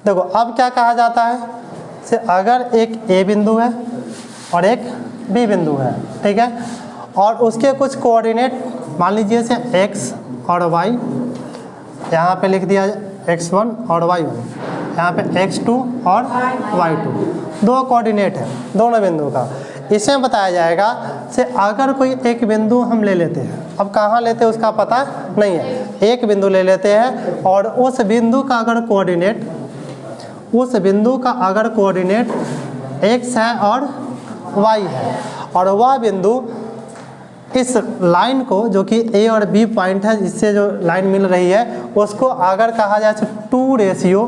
देखो अब क्या कहा जाता है से अगर एक ए बिंदु है और एक बी बिंदु है, ठीक है, और उसके कुछ कोऑर्डिनेट मान लीजिए से एक्स और वाई, यहाँ पे लिख दिया x1 और y1, यहाँ पे x2 और y2, दो कोऑर्डिनेट है दोनों बिंदु का। इसमें बताया जाएगा से अगर कोई एक बिंदु हम ले लेते हैं, अब कहाँ लेते हैं उसका पता नहीं है, एक बिंदु ले लेते हैं और उस बिंदु का अगर कोऑर्डिनेट, उस बिंदु का अगर कोऑर्डिनेट x है और y है, और वह बिंदु इस लाइन को जो कि ए और बी पॉइंट है इससे जो लाइन मिल रही है उसको अगर कहा जाए तो 2 रेशियो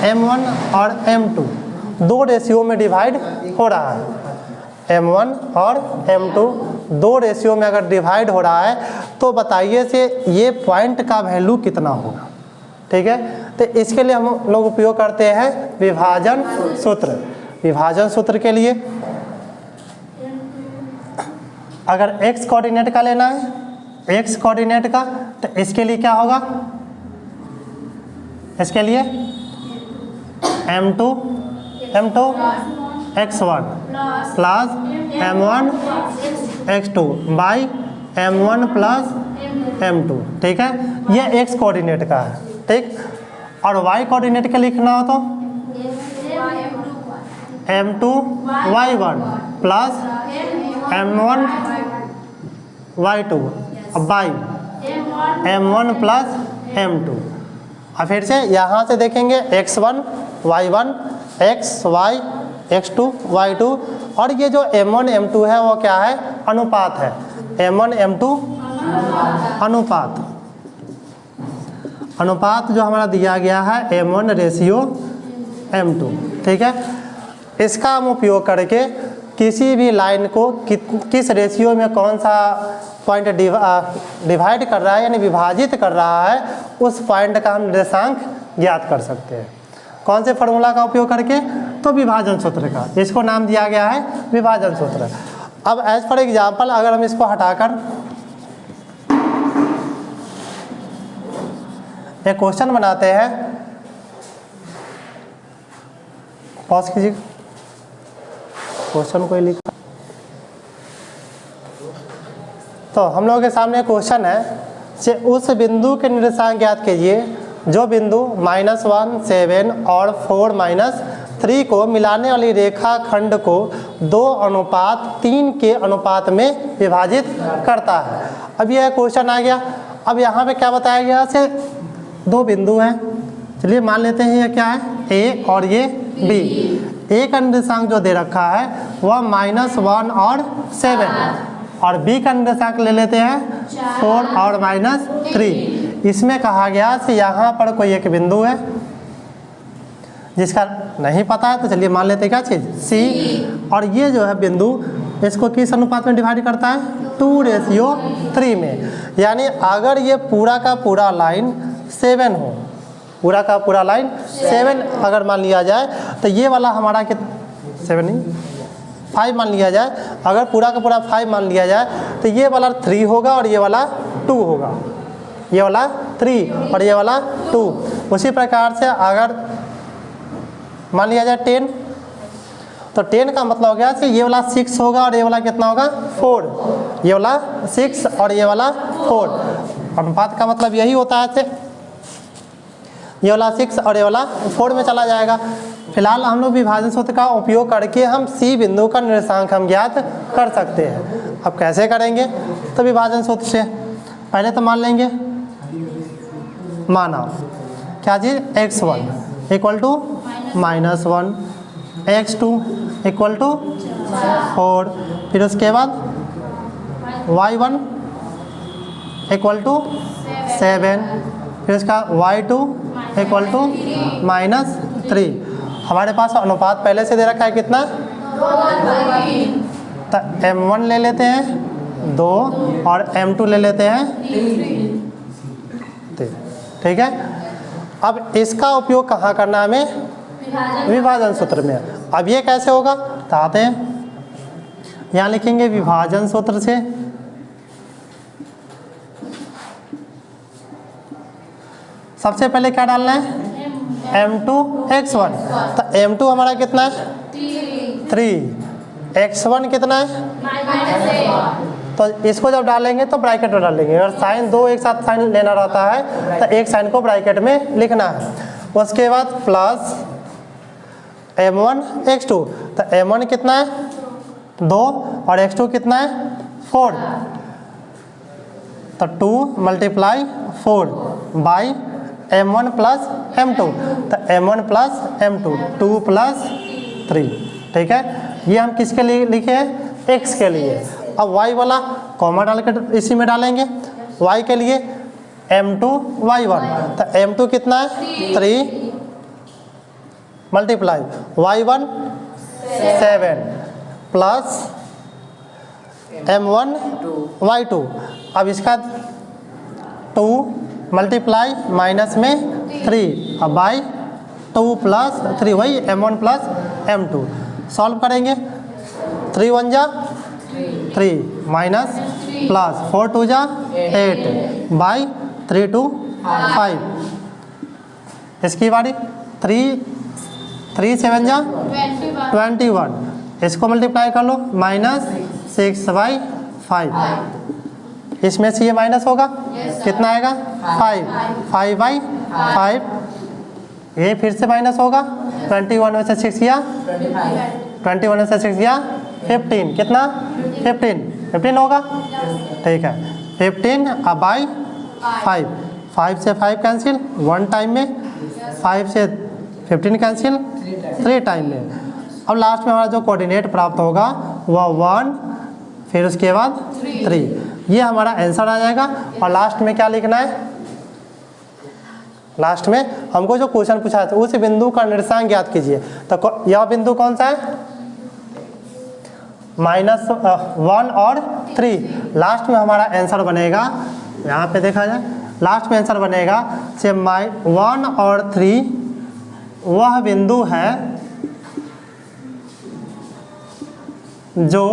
m1 और m2 दो रेशियो में डिवाइड हो रहा है, m1 और m2 दो रेशियो में अगर डिवाइड हो रहा है तो बताइए से ये पॉइंट का वैल्यू कितना होगा, ठीक है। तो इसके लिए हम लोग उपयोग करते हैं विभाजन सूत्र। विभाजन सूत्र के लिए अगर x कोऑर्डिनेट का लेना है, x कोऑर्डिनेट का, तो इसके लिए क्या होगा, इसके लिए m2 x1 plus m1 x2 by m1 plus m2, ठीक है, ये x कोऑर्डिनेट का है, ठीक। और y कोऑर्डिनेट का लिखना हो तो m2 y1 plus m1 y2 by m1 plus m2। अब फिर से यहाँ से देखेंगे x1 y1 xy x2 y2, और ये जो m1 m2 है वो क्या है, अनुपात है, m1 m2 अनुपात, अनुपात जो हमारा दिया गया है m1 रेशियो m2, ठीक है। इसका हम उपयोग करके किसी भी लाइन को किस रेशियो में कौन सा पॉइंट डिवाइड कर रहा है यानी विभाजित कर रहा है उस पॉइंट का हम निर्देशांक ज्ञात कर सकते हैं। कौन से फॉर्मूला का उपयोग करके, तो विभाजन सूत्र का, इसको नाम दिया गया है विभाजन सूत्र। अब एज फॉर एग्जांपल अगर हम इसको हटाकर एक क्वेश्चन बनाते हैं, पॉज कीजिए, क्वेश्चन को लिखा, तो हम लोगों के सामने क्वेश्चन है से उस बिंदु के निर्देशांक ज्ञात कीजिए जो बिंदु -1 7 और 4 3 को मिलाने वाली रेखा खंड को 2:3 के अनुपात में विभाजित करता है। अब यह क्वेश्चन आ गया। अब यहाँ पे क्या बताया गया से दो बिंदु हैं, चलिए मान लेते हैं ये क्या है, ए और ये बी। ए का निर्देशांक जो दे रखा है वह -1 और 7, और बी का निर्देशांक ले लेते हैं 4 और -3। इसमें कहा गया कि यहाँ पर कोई एक बिंदु है जिसका नहीं पता है, तो चलिए मान लेते हैं क्या चीज़, सी, और ये जो है बिंदु इसको किस अनुपात में डिवाइड करता है, 2:3 में। यानी अगर ये पूरा का पूरा लाइन 7 हो, पूरा का पूरा लाइन 7 अगर मान लिया जाए तो ये वाला हमारा 7 नहीं 5 मान लिया जाए, अगर पूरा का पूरा 5 मान लिया जाए तो ये वाला 3 होगा और ये वाला 2 होगा, ये वाला 3 और ये वाला 2। उसी प्रकार से अगर मान लिया जाए 10, तो 10 का मतलब हो गया कि ये वाला 6 होगा और ये वाला कितना होगा 4, ये वाला 6 और ये वाला 4। अनुपात का मतलब यही होता है कि ये वाला 6 और ये वाला 4 में चला जाएगा। फिलहाल हम लोग विभाजन सूत्र का उपयोग करके हम सी बिंदु का निर्देशांक हम ज्ञात कर सकते हैं। अब कैसे करेंगे, तो विभाजन सूत्र से पहले तो मान लेंगे, माना क्या चीज़, x1 equal to -1, x2 equal to 4, फिर उसके बाद y1 इक्वल टू 7, फिर उसका y2 इक्वल टू -3। हमारे पास अनुपात पहले से दे रखा है कितना, तो m1 ले लेते हैं 2 और m2 ले लेते हैं 3, ठीक है। अब इसका उपयोग कहाँ करना है हमें, विभाजन सूत्र में। अब ये कैसे होगा, तो आते हैं यहाँ लिखेंगे विभाजन सूत्र से सबसे पहले क्या डालना है, m2 x1, तो m2 हमारा कितना है 3, x1 कितना है, तो इसको जब डालेंगे तो ब्रैकेट में डालेंगे। अगर साइन दो एक साथ साइन लेना रहता है तो एक साइन को ब्रैकेट में लिखना है। उसके बाद प्लस m1 x2, तो m1 कितना है 2 और x2 कितना है 4, तो 2 multiply 4 by m1 plus m2, तो m1 प्लस m2 2 प्लस 3, ठीक है। ये हम किसके लिए लिखे हैं, x के लिए। अब y वाला कॉमा डाल के इसी में डालेंगे, y के लिए m2 y1, तो m2 कितना है 3 multiply y1 7 plus m1 y2। अब इसका 2 मल्टीप्लाई माइनस में 3 अब बाई 2 प्लस 3 वही m1 प्लस m2। सॉल्व करेंगे 3 1 जा 3 माइनस प्लस 4 2 जा 8 बाई 3 2 5। इसकी बारी 3 7 जा 21, इसको मल्टीप्लाई कर लो माइनस 6 बाई 5। इसमें से ये माइनस होगा कितना आएगा 5 बाई 5, ये फिर से माइनस होगा 21 में से 6 गया 21 में से 6 गया 15, कितना 15 होगा, ठीक है 15 अब बाई 5 से 5 कैंसिल 1 टाइम में, 5 से 15 कैंसिल 3 टाइम में। अब लास्ट में हमारा जो कोऑर्डिनेट प्राप्त होगा वह 1 फिर उसके बाद 3, ये हमारा आंसर आ जाएगा। और लास्ट में क्या लिखना है, लास्ट में हमको जो क्वेश्चन पूछा है उस बिंदु का निर्देशांक ज्ञात कीजिए। तो यह बिंदु कौन सा है, -1 और 3। लास्ट में हमारा आंसर बनेगा, यहाँ पे देखा जाए लास्ट में आंसर बनेगा से 1 और 3 वह बिंदु है जो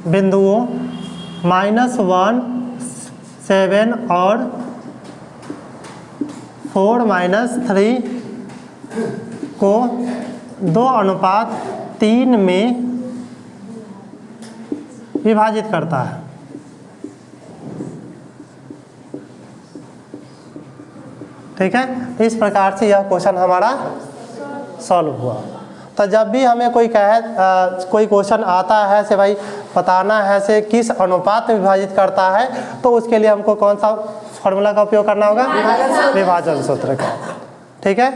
बिंदुओं -1 7 और 4 -3 को 2:3 में विभाजित करता है। ठीक है, इस प्रकार से यह क्वेश्चन हमारा सॉल्व हुआ। तो जब भी हमें कोई कोई क्वेश्चन आता है से भाई बताना है से किस अनुपात में विभाजित करता है, तो उसके लिए हमको कौन सा फॉर्मूला का उपयोग करना होगा, विभाजन सूत्र का। ठीक है।